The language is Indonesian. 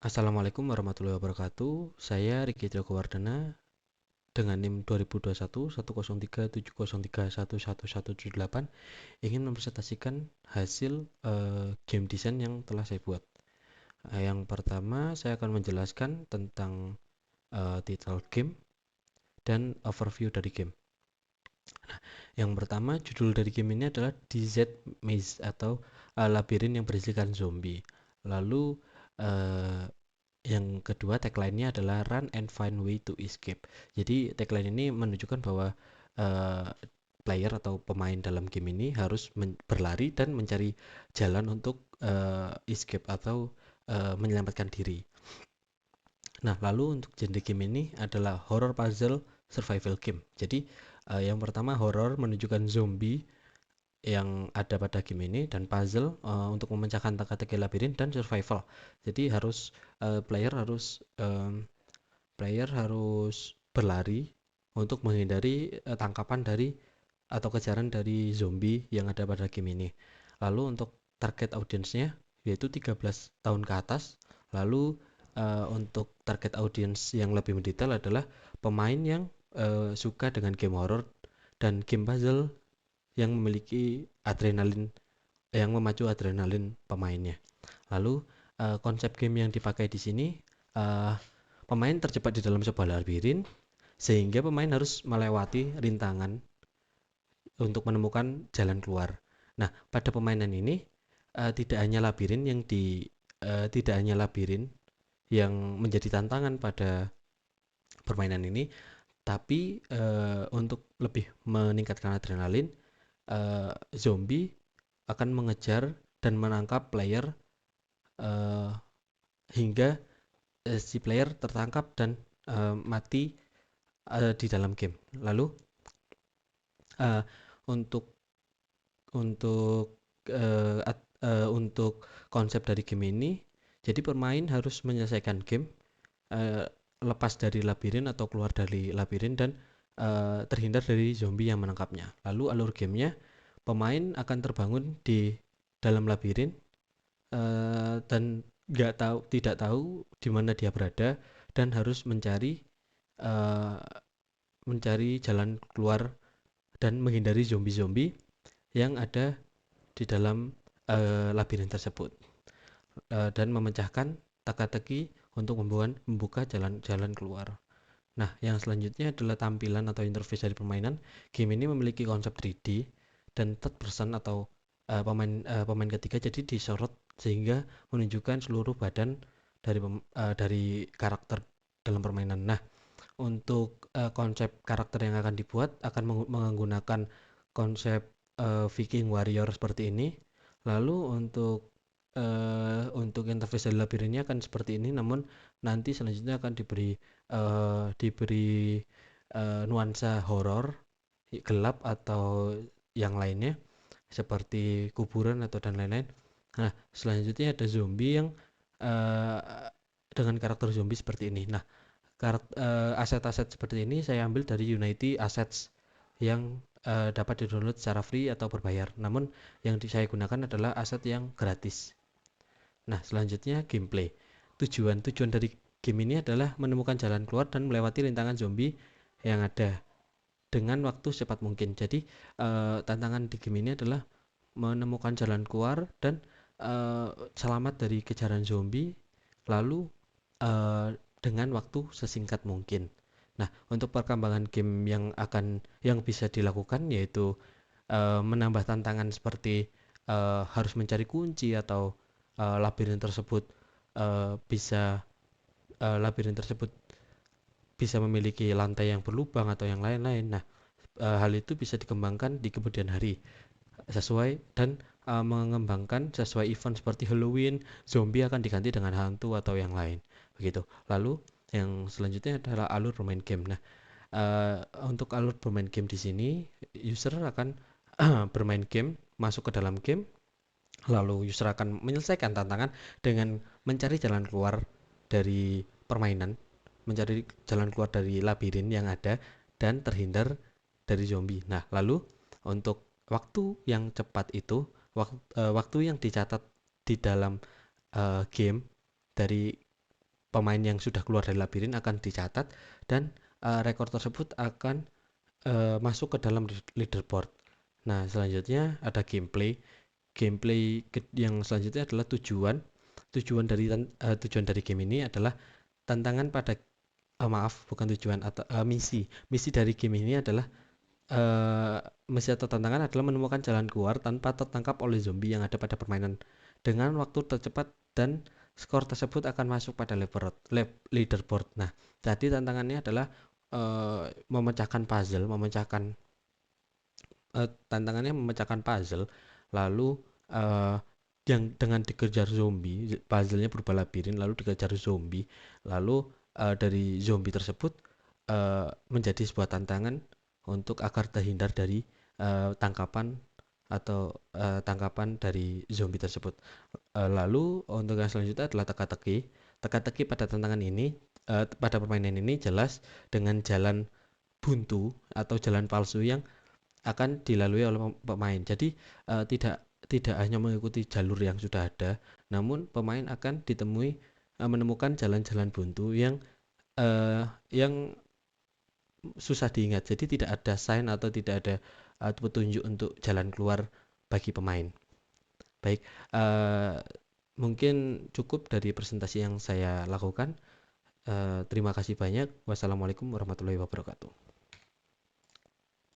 Assalamualaikum warahmatullahi wabarakatuh. Saya Riki Wardana dengan NIM 2021 10370311178 ingin mempresentasikan hasil game design yang telah saya buat. Yang pertama, saya akan menjelaskan tentang title game dan overview dari game. Yang pertama, judul dari game ini adalah DZ Maze atau labirin yang berisikan zombie. Lalu yang kedua, tagline-nya adalah Run and Find Way to Escape. Jadi tagline ini menunjukkan bahwa uh, player atau pemain dalam game ini harus berlari dan mencari jalan untuk escape atau menyelamatkan diri. Nah, lalu untuk genre game ini adalah horror puzzle survival game. Jadi yang pertama, horror menunjukkan zombie yang ada pada game ini, dan puzzle untuk memecahkan teka-teki labirin, dan survival. Jadi player harus berlari untuk menghindari tangkapan dari atau kejaran dari zombie yang ada pada game ini. Lalu untuk target audiensnya yaitu 13 tahun ke atas. Lalu untuk target audiens yang lebih mendetail adalah pemain yang suka dengan game horror dan game puzzle yang memiliki adrenalin, yang memacu adrenalin pemainnya. Lalu konsep game yang dipakai di sini, uh, pemain terjebak di dalam sebuah labirin sehingga pemain harus melewati rintangan untuk menemukan jalan keluar. Nah, pada permainan ini tidak hanya labirin tidak hanya labirin yang menjadi tantangan pada permainan ini, tapi untuk lebih meningkatkan adrenalin, zombie akan mengejar dan menangkap player uh, hingga si player tertangkap dan mati di dalam game. Lalu uh, untuk untuk untuk konsep dari game ini, jadi pemain harus menyelesaikan game, uh, lepas dari labirin atau keluar dari labirin, dan terhindar dari zombie yang menangkapnya. Lalu alur gamenya, pemain akan terbangun di dalam labirin dan tidak tahu di mana dia berada, dan harus uh, mencari jalan keluar dan menghindari zombie-zombie yang ada di dalam labirin tersebut, dan memecahkan teka-teki untuk membuka jalan-jalan keluar. Nah, yang selanjutnya adalah tampilan atau interface dari permainan. Game ini memiliki konsep 3D dan third person atau pemain ketiga jadi disorot sehingga menunjukkan seluruh badan dari karakter dalam permainan. Nah, untuk konsep karakter yang akan dibuat akan menggunakan konsep Viking warrior seperti ini. Lalu untuk interface dari labirinnya akan seperti ini, namun nanti selanjutnya akan diberi nuansa horor, gelap, atau yang lainnya seperti kuburan atau dan lain-lain. Nah, selanjutnya ada zombie yang uh, dengan karakter zombie seperti ini. Nah, aset-aset seperti ini saya ambil dari Unity Assets yang dapat di-download secara free atau berbayar. Namun yang saya gunakan adalah aset yang gratis. Nah, selanjutnya gameplay. Tujuan dari game ini adalah menemukan jalan keluar dan melewati rintangan zombie yang ada dengan waktu secepat mungkin. Jadi tantangan di game ini adalah menemukan jalan keluar dan selamat dari kejaran zombie, lalu uh, dengan waktu sesingkat mungkin. Nah, untuk perkembangan game yang bisa dilakukan yaitu menambah tantangan seperti harus mencari kunci, atau labirin tersebut bisa labirin tersebut bisa memiliki lantai yang berlubang atau yang lain-lain. Nah, hal itu bisa dikembangkan di kemudian hari sesuai dan mengembangkan sesuai event seperti Halloween, zombie akan diganti dengan hantu atau yang lain. Begitu. Lalu yang selanjutnya adalah alur bermain game. Nah, untuk alur bermain game di sini, user akan bermain game, masuk ke dalam game, lalu user akan menyelesaikan tantangan dengan mencari jalan keluar dari permainan, mencari jalan keluar dari labirin yang ada, dan terhindar dari zombie. Nah, lalu untuk waktu yang cepat itu, waktu yang dicatat di dalam game dari pemain yang sudah keluar dari labirin akan dicatat dan rekor tersebut akan masuk ke dalam leaderboard. Nah, selanjutnya ada gameplay. Gameplay yang selanjutnya adalah tujuan. Tujuan dari game ini adalah tantangan pada maaf, bukan tujuan atau misi. Misi dari game ini adalah misi atau tantangan adalah menemukan jalan keluar tanpa tertangkap oleh zombie yang ada pada permainan dengan waktu tercepat, dan skor tersebut akan masuk pada leaderboard. Nah, tadi tantangannya adalah memecahkan puzzle, tantangannya memecahkan puzzle, lalu yang dengan dikejar zombie, puzzle-nya berupa labirin, lalu dikejar zombie, lalu dari zombie tersebut menjadi sebuah tantangan untuk agar terhindar dari tangkapan tangkapan dari zombie tersebut. Lalu untuk yang selanjutnya adalah teka-teki. Teka-teki pada tantangan ini, pada permainan ini jelas dengan jalan buntu atau jalan palsu yang akan dilalui oleh pemain. Jadi tidak hanya mengikuti jalur yang sudah ada, namun pemain akan menemukan jalan-jalan buntu yang susah diingat. Jadi tidak ada sign atau tidak ada petunjuk untuk jalan keluar bagi pemain. Baik, mungkin cukup dari presentasi yang saya lakukan. Terima kasih banyak. Wassalamualaikum warahmatullahi wabarakatuh.